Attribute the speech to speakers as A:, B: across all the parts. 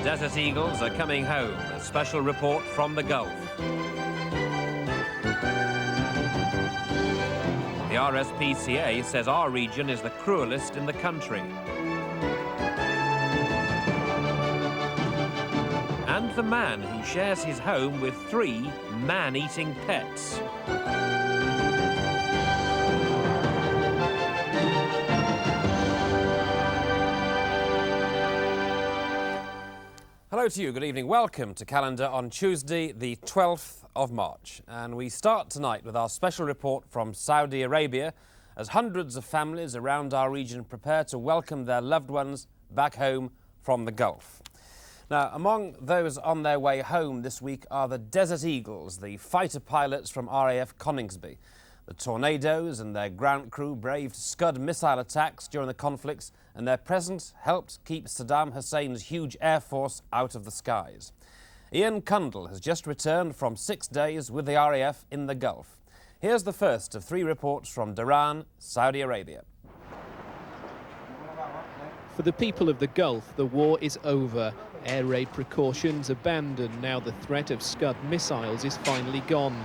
A: Desert Eagles are coming home. A special report from the Gulf. The RSPCA says our region is the cruelest in the country. And the man who shares his home with 3 man-eating pets. Hello to you, good evening. Welcome to Calendar on Tuesday, the 12th of March. And we start tonight with our special report from Saudi Arabia as hundreds of families around our region prepare to welcome their loved ones back home from the Gulf. Now, among those on their way home this week are the Desert Eagles, the fighter pilots from RAF Coningsby. The Tornadoes and their ground crew braved Scud missile attacks during the conflicts, and their presence helped keep Saddam Hussein's huge air force out of the skies. Ian Cundall has just returned from 6 days with the RAF in the Gulf. Here's the first of 3 reports from Dhahran, Saudi Arabia.
B: For the people of the Gulf, the war is over. Air raid precautions abandoned. Now the threat of Scud missiles is finally gone.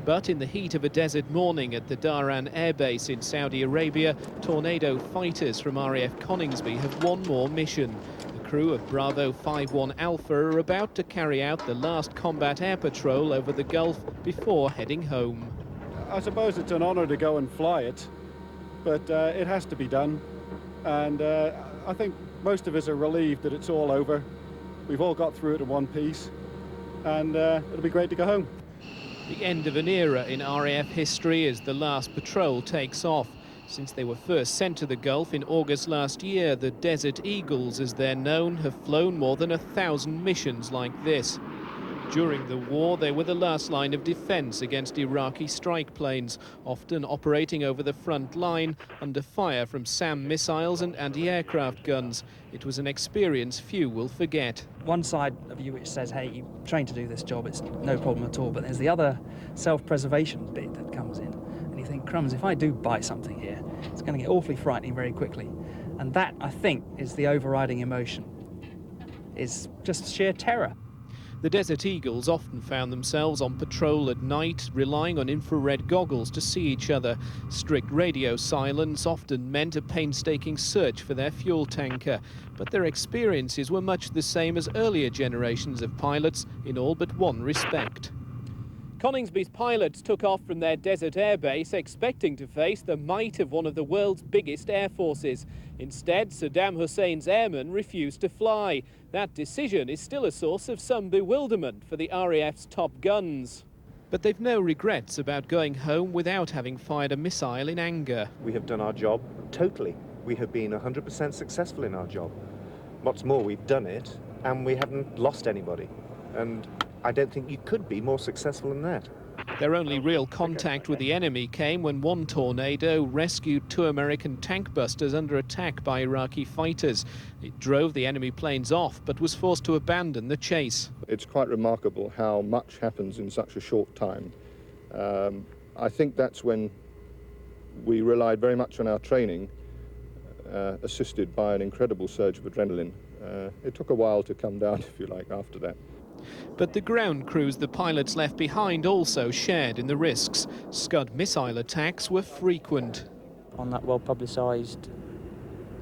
B: But in the heat of a desert morning at the Dhahran Air Base in Saudi Arabia, Tornado fighters from RAF Coningsby have one more mission. The crew of Bravo 51 Alpha are about to carry out the last combat air patrol over the Gulf before heading home.
C: I suppose it's an honour to go and fly it, but it has to be done. And I think most of us are relieved that it's all over. We've all got through it in one piece, and it'll be great to go home.
B: The end of an era in RAF history as the last patrol takes off. Since they were first sent to the Gulf in August last year, the Desert Eagles, as they're known, have flown more than 1,000 missions like this. During the war, they were the last line of defence against Iraqi strike planes, often operating over the front line under fire from SAM missiles and anti-aircraft guns. It was an experience few will forget.
D: One side of you which says, hey, you trained to do this job, it's no problem at all, but there's the other self-preservation bit that comes in. And you think, crumbs, if I do bite something here, it's going to get awfully frightening very quickly. And that, I think, is the overriding emotion, is just sheer terror.
B: The Desert Eagles often found themselves on patrol at night, relying on infrared goggles to see each other. Strict radio silence often meant a painstaking search for their fuel tanker. But their experiences were much the same as earlier generations of pilots in all but one respect. Coningsby's pilots took off from their desert air base expecting to face the might of one of the world's biggest air forces. Instead, Saddam Hussein's airmen refused to fly. That decision is still a source of some bewilderment for the RAF's top guns. But they've no regrets about going home without having fired a missile in anger.
E: We have done our job totally. We have been 100% successful in our job. What's more, we've done it and we haven't lost anybody. And I don't think you could be more successful than that.
B: Their only real contact with the enemy came when one Tornado rescued 2 American tank busters under attack by Iraqi fighters. It drove the enemy planes off, but was forced to abandon the chase.
F: It's quite remarkable how much happens in such a short time. I think that's when we relied very much on our training, assisted by an incredible surge of adrenaline. It took a while to come down, if you like, after that.
B: But the ground crews the pilots left behind also shared in the risks. Scud missile attacks were frequent.
G: On that well-publicised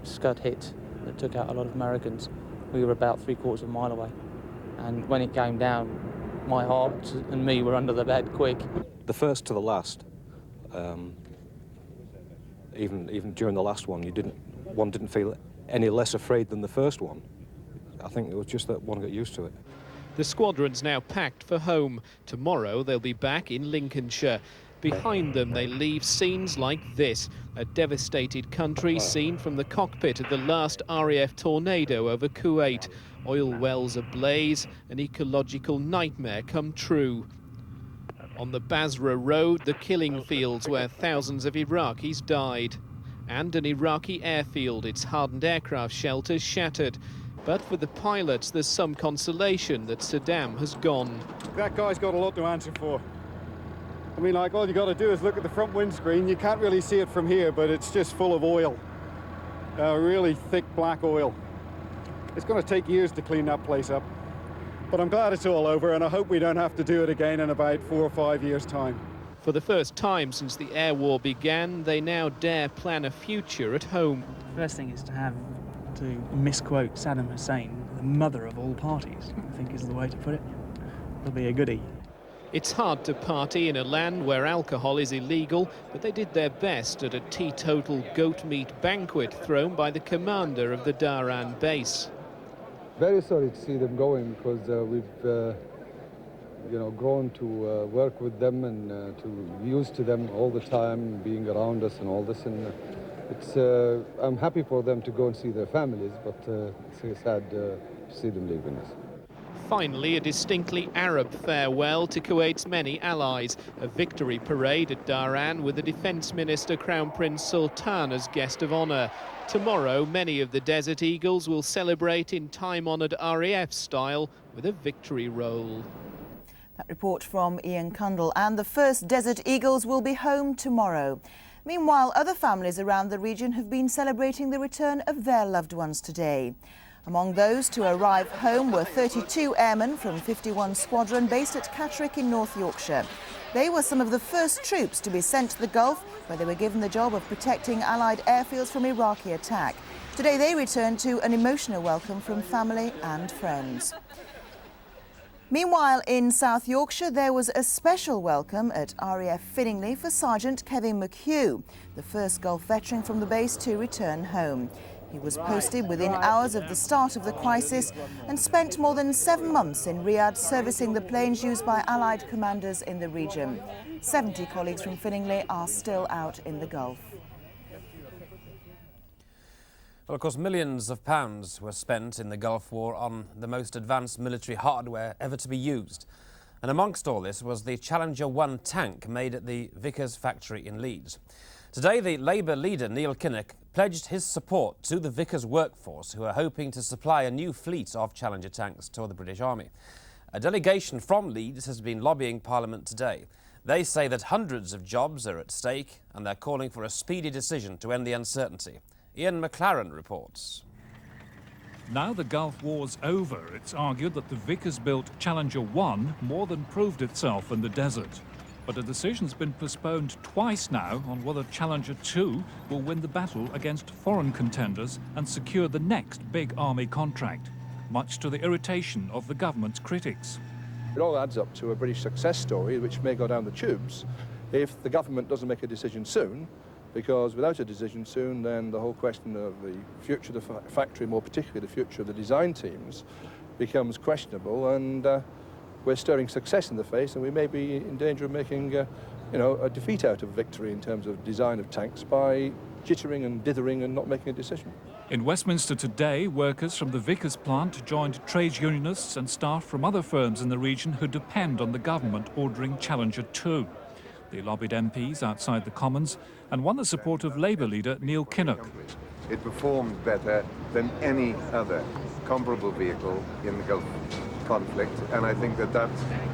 G: Scud hit that took out a lot of Americans, we were about 3/4 of a mile away. And when it came down, my heart and me were under the bed quick.
H: The first to the last, even during the last one, one didn't feel any less afraid than the first one. I think it was just that one got used to it.
B: The squadron's now packed for home. Tomorrow they'll be back in Lincolnshire. Behind them they leave scenes like this, a devastated country seen from the cockpit of the last RAF Tornado over Kuwait. Oil wells ablaze, an ecological nightmare come true. On the Basra Road, the killing fields where thousands of Iraqis died. And an Iraqi airfield, its hardened aircraft shelters shattered. But for the pilots, there's some consolation that Saddam has gone.
C: That guy's got a lot to answer for. I mean, like, all you got to do is look at the front windscreen. You can't really see it from here, but it's just full of oil. Really thick black oil. It's going to take years to clean that place up. But I'm glad it's all over, and I hope we don't have to do it again in about 4 or 5 years' time.
B: For the first time since the air war began, they now dare plan a future at home.
D: First thing is to misquote Saddam Hussein, the mother of all parties, I think is the way to put it. It'll be a goodie.
B: It's hard to party in a land where alcohol is illegal, but they did their best at a teetotal goat meat banquet thrown by the commander of the Dhahran base.
I: Very sorry to see them going, because we've grown to work with them and to be used to them all the time, being around us and all this. And I'm happy for them to go and see their families, but it's sad to see them leaving us.
B: Finally, a distinctly Arab farewell to Kuwait's many allies. A victory parade at Dhahran with the Defence Minister Crown Prince Sultan as guest of honour. Tomorrow, many of the Desert Eagles will celebrate in time-honoured RAF style with a victory roll.
J: That report from Ian Cundall. And the first Desert Eagles will be home tomorrow. Meanwhile, other families around the region have been celebrating the return of their loved ones today. Among those to arrive home were 32 airmen from 51 Squadron based at Catterick in North Yorkshire. They were some of the first troops to be sent to the Gulf, where they were given the job of protecting Allied airfields from Iraqi attack. Today they returned to an emotional welcome from family and friends. Meanwhile, in South Yorkshire, there was a special welcome at RAF Finningley for Sergeant Kevin McHugh, the first Gulf veteran from the base to return home. He was posted within hours of the start of the crisis and spent more than 7 months in Riyadh servicing the planes used by Allied commanders in the region. 70 colleagues from Finningley are still out in the Gulf.
A: Well, of course, millions of pounds were spent in the Gulf War on the most advanced military hardware ever to be used. And amongst all this was the Challenger 1 tank made at the Vickers factory in Leeds. Today, the Labour leader, Neil Kinnock, pledged his support to the Vickers workforce, who are hoping to supply a new fleet of Challenger tanks to the British Army. A delegation from Leeds has been lobbying Parliament today. They say that hundreds of jobs are at stake and they're calling for a speedy decision to end the uncertainty. Ian McLaren reports.
K: Now the Gulf War's over, it's argued that the Vickers-built Challenger 1 more than proved itself in the desert. But a decision's been postponed twice now on whether Challenger 2 will win the battle against foreign contenders and secure the next big army contract, much to the irritation of the government's critics.
F: It all adds up to a British success story which may go down the tubes if the government doesn't make a decision soon, because without a decision soon, then the whole question of the future of the factory, more particularly the future of the design teams, becomes questionable, and we're staring success in the face, and we may be in danger of making a defeat out of victory in terms of design of tanks by jittering and dithering and not making a decision.
K: In Westminster today, workers from the Vickers plant joined trades unionists and staff from other firms in the region who depend on the government ordering Challenger 2. They lobbied MPs outside the Commons and won the support of Labour leader Neil Kinnock.
L: It performed better than any other comparable vehicle in the Gulf conflict, and I think that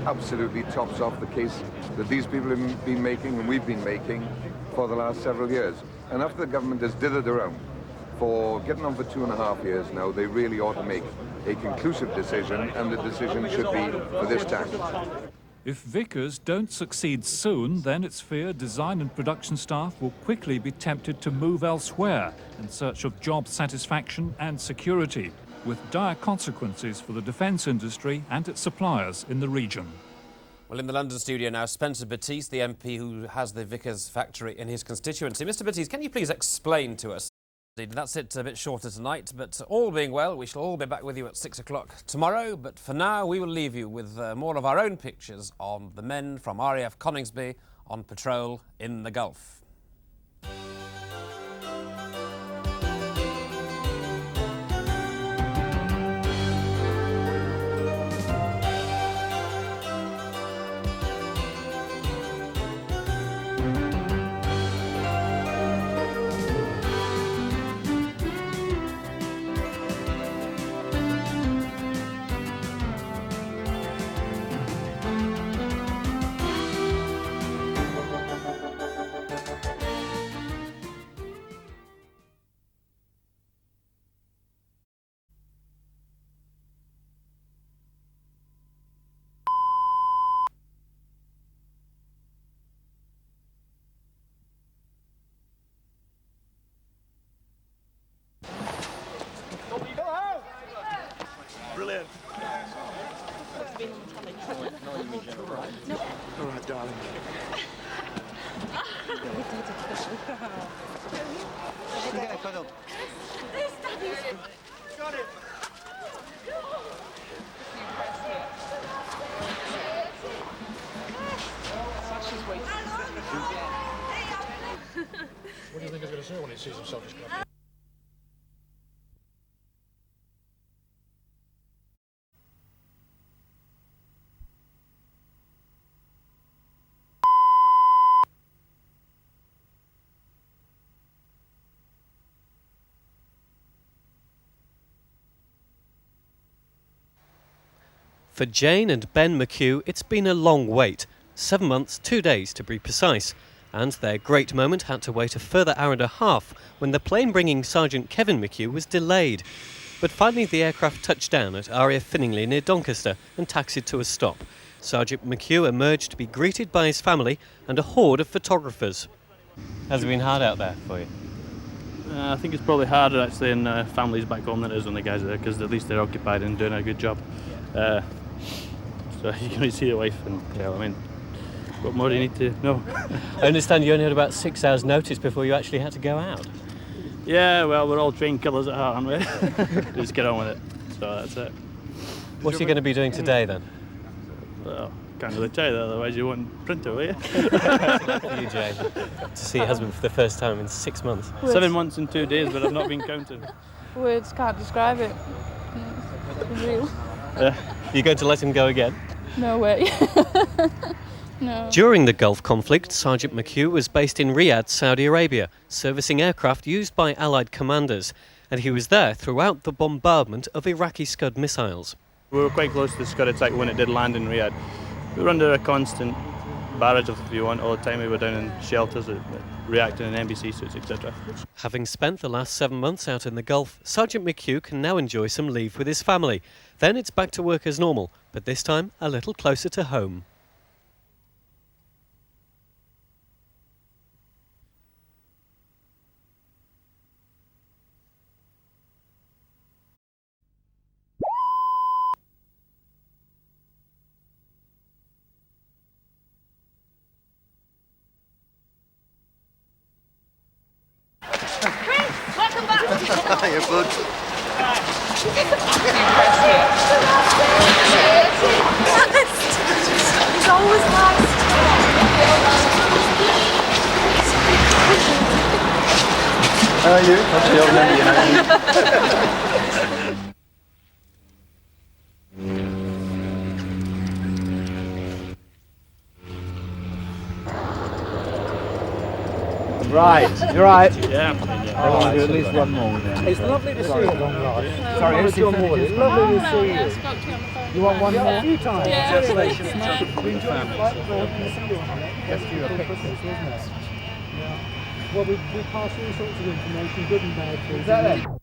L: absolutely tops off the case that these people have been making and we've been making for the last several years. And after the government has dithered around for getting on for 2.5 years now, they really ought to make a conclusive decision, and the decision should be for this tank.
K: If Vickers don't succeed soon, then it's feared design and production staff will quickly be tempted to move elsewhere in search of job satisfaction and security, with dire consequences for the defence industry and its suppliers in the region.
A: Well, in the London studio now, Spencer Batiste, the MP who has the Vickers factory in his constituency. Mr Batiste, can you please explain to us? That's it, a bit shorter tonight, but all being well, we shall all be back with you at 6 o'clock tomorrow. But for now, we will leave you with more of our own pictures of the men from RAF Coningsby on patrol in the Gulf.
M: Brilliant. All right, darling. Got it.
N: What do you think it's going to say when it sees himself as captain?
O: For Jane and Ben McHugh, it's been a long wait. 7 months, 2 days to be precise. And their great moment had to wait a further hour and a half when the plane bringing Sergeant Kevin McHugh was delayed. But finally the aircraft touched down at RAF Finningley near Doncaster and taxied to a stop. Sergeant McHugh emerged to be greeted by his family and a horde of photographers. Has it been hard out there for you?
P: I think it's probably harder actually in families back home than it is when the guys are there, because at least they're occupied and doing a good job. So you can see the wife and, yeah, I mean, what more do you need to know?
O: I understand you only had about 6 hours notice before you actually had to go out.
P: Yeah, well, we're all trained killers at heart, aren't we? Just get on with it. So that's it.
O: What's he going to be doing today then?
P: Well, can't really tell you that, otherwise you wouldn't print it, will you?
O: You, Jane, to see your husband for the first time in 6 months.
P: 7 months and 2 days, but I've not been counting.
Q: Words can't describe it. It's real.
O: You're going to let him go again?
Q: No way. No.
O: During the Gulf conflict, Sergeant McHugh was based in Riyadh, Saudi Arabia, servicing aircraft used by Allied commanders, and he was there throughout the bombardment of Iraqi Scud missiles.
P: We were quite close to the Scud attack when it did land in Riyadh. We were under a constant barrage, if you want, all the time. We were down in shelters, reacting in NBC suits, etc.
O: Having spent the last 7 months out in the Gulf, Sergeant McHugh can now enjoy some leave with his family. Then it's back to work as normal, but this time a little closer to home.
R: Welcome back.
M: Hiya, bud.
R: He's always last.
M: How are you? Hopefully I'll remember your name.
S: Right, you're right.
P: Yeah.
S: I want to do at least one more then. It's lovely to see you at long last. Sorry, it's lovely to see you. You want one more? A few times.
Q: Yeah.
S: Congratulations. We enjoyed the flight. Good to see you on it. Yes, you were pictures, wasn't it? Yeah. Well, we pass all sorts of information, good and bad.